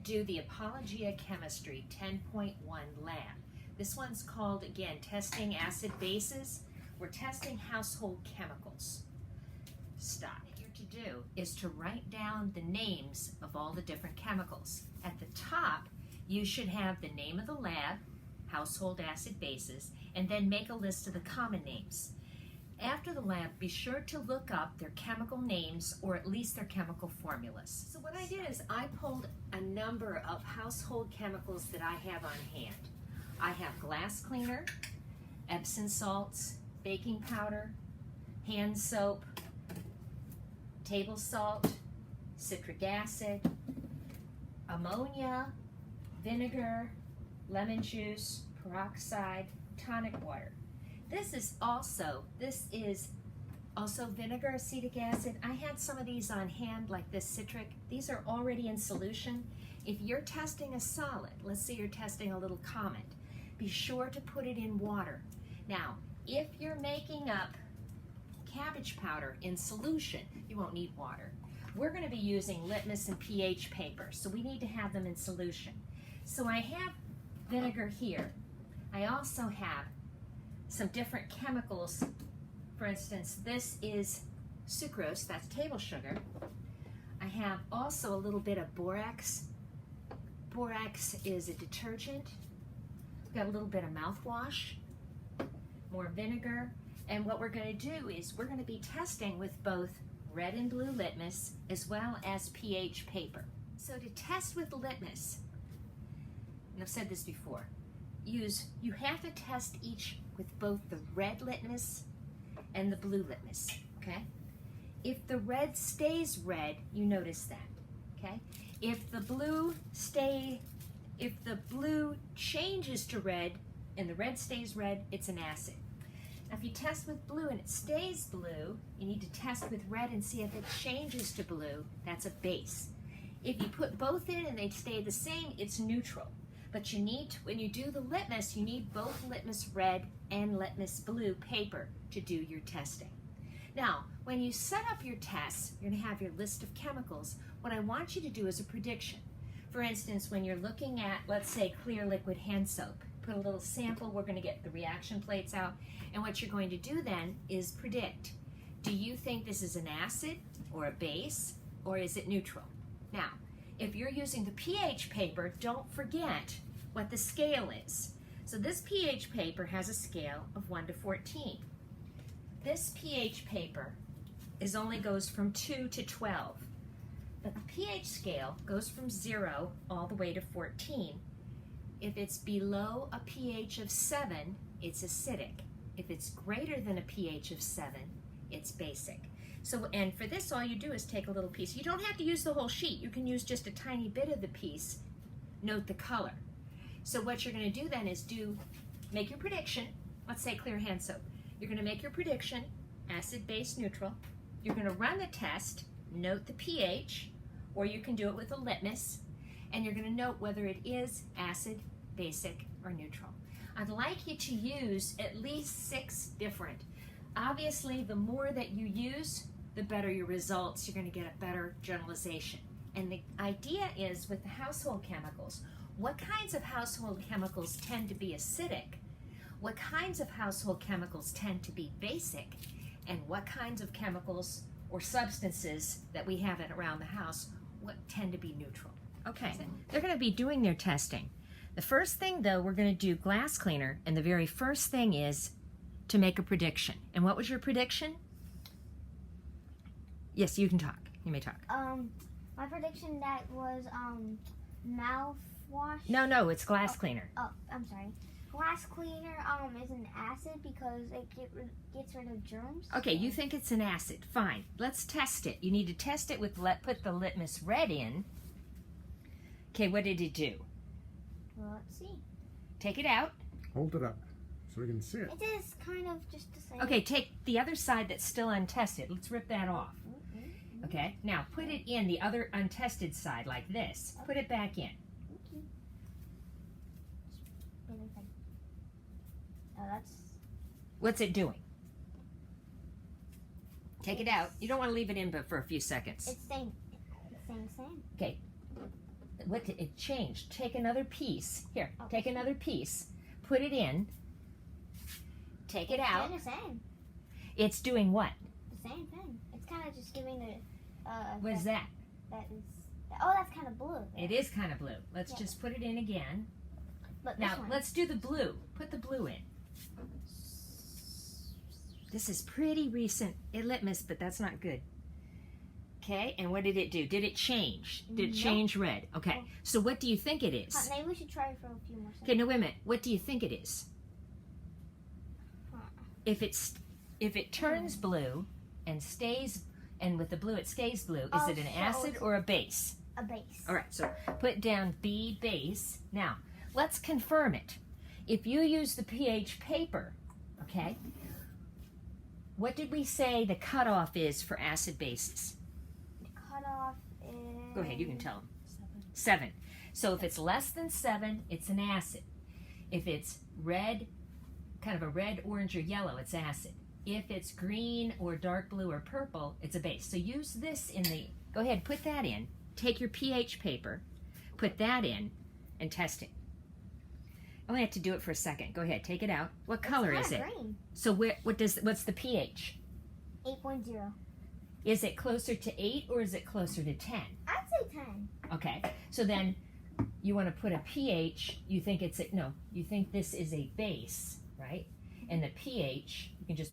do the Apologia Chemistry 10.1 lab. This one's called, again, Testing Acid Bases. We're testing household chemicals. Stop. What you're to do is to write down the names of all the different chemicals. At the top, you should have the name of the lab, household acid bases, and then make a list of the common names. After the lab, be sure to look up their chemical names or at least their chemical formulas. So what I did is I pulled a number of household chemicals that I have on hand. I have glass cleaner, Epsom salts, baking powder, hand soap, table salt, citric acid, ammonia, vinegar, lemon juice, peroxide, tonic water. This is also vinegar, acetic acid. I had some of these on hand, like this citric. These are already in solution. If you're testing a solid, let's say you're testing a little comet, be sure to put it in water. Now, if you're making up cabbage powder in solution, you won't need water. We're going to be using litmus and pH paper, so we need to have them in solution. So I have vinegar here. I also have some different chemicals. For instance, this is sucrose, that's table sugar. I have also a little bit of borax. Borax is a detergent. We've got a little bit of mouthwash, more vinegar, and what we're going to do is we're going to be testing with both red and blue litmus as well as pH paper. So to test with litmus, and I've said this before, you have to test each with both the red litmus and the blue litmus, okay? If the red stays red, you notice that, okay? If the blue changes to red and the red stays red, it's an acid. Now if you test with blue and it stays blue, you need to test with red and see if it changes to blue, that's a base. If you put both in and they stay the same, it's neutral. But you need, when you do the litmus, you need both litmus red and litmus blue paper to do your testing. Now, when you set up your tests, you're going to have your list of chemicals. What I want you to do is a prediction. For instance, when you're looking at, let's say, clear liquid hand soap, put a little sample, we're going to get the reaction plates out, and what you're going to do then is predict. Do you think this is an acid or a base, or is it neutral? Now, if you're using the pH paper, don't forget what the scale is. So this pH paper has a scale of 1 to 14. This pH paper only goes from 2 to 12. But the pH scale goes from 0 all the way to 14. If it's below a pH of 7, it's acidic. If it's greater than a pH of 7, it's basic. So, and for this, all you do is take a little piece. You don't have to use the whole sheet. You can use just a tiny bit of the piece. Note the color. So what you're going to do then is make your prediction. Let's say clear hand soap. You're going to make your prediction, acid, base, neutral. You're going to run the test, note the pH, or you can do it with a litmus, and you're going to note whether it is acid, basic, or neutral. I'd like you to use at least 6 different. Obviously, the more that you use, the better your results. You're going to get a better generalization. And the idea is with the household chemicals, what kinds of household chemicals tend to be acidic? What kinds of household chemicals tend to be basic? And what kinds of chemicals or substances that we have around the house tend to be neutral? Okay, they're going to be doing their testing. The first thing, though, we're going to do glass cleaner, and the very first thing is to make a prediction. And what was your prediction? Yes, you can talk. You may talk. My prediction that was mouthwash. No, it's glass cleaner. Oh, I'm sorry. Glass cleaner is an acid because it gets rid of germs. Okay, you think it's an acid. Fine. Let's test it. You need to test it with put the litmus red in. Okay, what did it do? Well, let's see. Take it out. Hold it up so we can see it. It is kind of just the same. Okay, take the other side that's still untested. Let's rip that off. Okay, now put it in the other untested side like this. Put it back in. What's it doing? Take it out. You don't want to leave it in but for a few seconds. It's staying the same. Okay. what did it change? Take another piece. Here, Okay. take another piece. Put it in. Take it out. It's doing the same. It's doing what? The same thing. It's kind of just giving the. What is that? That is. Oh, that's kind of blue. It is kind of blue. Let's Yeah. just put it in again. But Now, this one. let's do the blue. Put the blue in. This is pretty recent litmus, but that's not good. Okay, and what did it do? Did it change? Did it Nope. change red? Okay, Nope. so what do you think it is? Maybe we should try it for a few more Okay, seconds. no, wait a minute. What do you think it is? Huh. If it turns blue and stays, and with the blue it stays blue, is Oh, it an so acid it's- or a base? A base. All right, so put down B base. Now, let's confirm it. If you use the pH paper, okay, what did we say the cutoff is for acid bases? Cutoff is. Go ahead, you can tell them. 7. So if it's less than 7, it's an acid. If it's red, kind of a red, orange, or yellow, it's acid. If it's green or dark blue or purple, it's a base. So use this in the, go ahead, put that in. Take your pH paper, put that in, and test it. I only have to do it for a second. Go ahead, take it out. What color is it? Green. So what's the pH? 8.0. Is it closer to 8 or is it closer to 10? I'd say 10. Okay, so then you want to put a pH, you think you think this is a base, right? And the pH, you can just